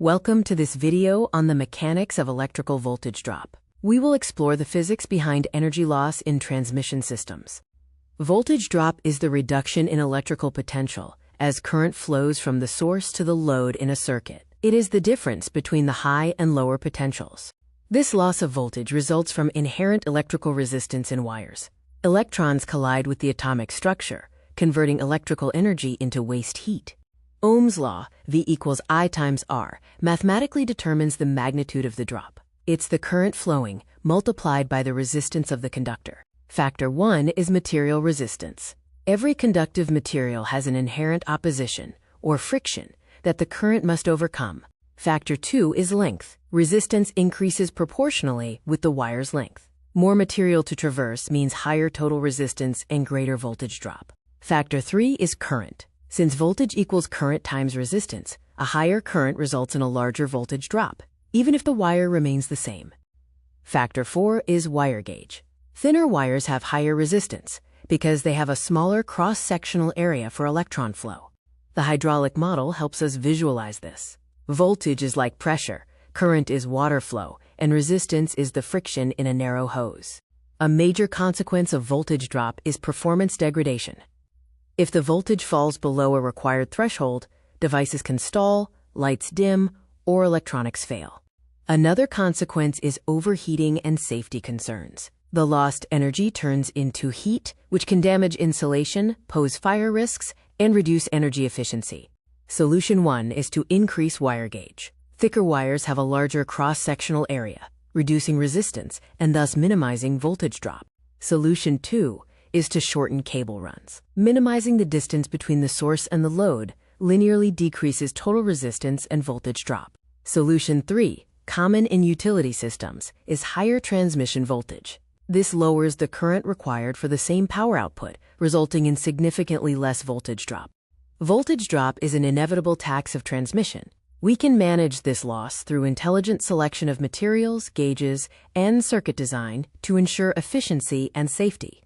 Welcome to this video on the mechanics of electrical voltage drop. We will explore the physics behind energy loss in transmission systems. Voltage drop is the reduction in electrical potential as current flows from the source to the load in a circuit. It is the difference between the high and lower potentials. This loss of voltage results from inherent electrical resistance in wires. Electrons collide with the atomic structure, converting electrical energy into waste heat. Ohm's law, V equals I times R, mathematically determines the magnitude of the drop. It's the current flowing multiplied by the resistance of the conductor. Factor 1 is material resistance. Every conductive material has an inherent opposition, or friction, that the current must overcome. Factor 2 is length. Resistance increases proportionally with the wire's length. More material to traverse means higher total resistance and greater voltage drop. Factor 3 is current. Since voltage equals current times resistance, a higher current results in a larger voltage drop, even if the wire remains the same. Factor 4 is wire gauge. Thinner wires have higher resistance because they have a smaller cross-sectional area for electron flow. The hydraulic model helps us visualize this. Voltage is like pressure, current is water flow, and resistance is the friction in a narrow hose. A major consequence of voltage drop is performance degradation. If the voltage falls below a required threshold, devices can stall, lights dim, or electronics fail. Another consequence is overheating and safety concerns. The lost energy turns into heat, which can damage insulation, pose fire risks, and reduce energy efficiency. Solution 1 is to increase wire gauge. Thicker wires have a larger cross-sectional area, reducing resistance and thus minimizing voltage drop. Solution 2 is to shorten cable runs. Minimizing the distance between the source and the load linearly decreases total resistance and voltage drop. Solution 3, common in utility systems, is higher transmission voltage. This lowers the current required for the same power output, resulting in significantly less voltage drop. Voltage drop is an inevitable tax of transmission. We can manage this loss through intelligent selection of materials, gauges, and circuit design to ensure efficiency and safety.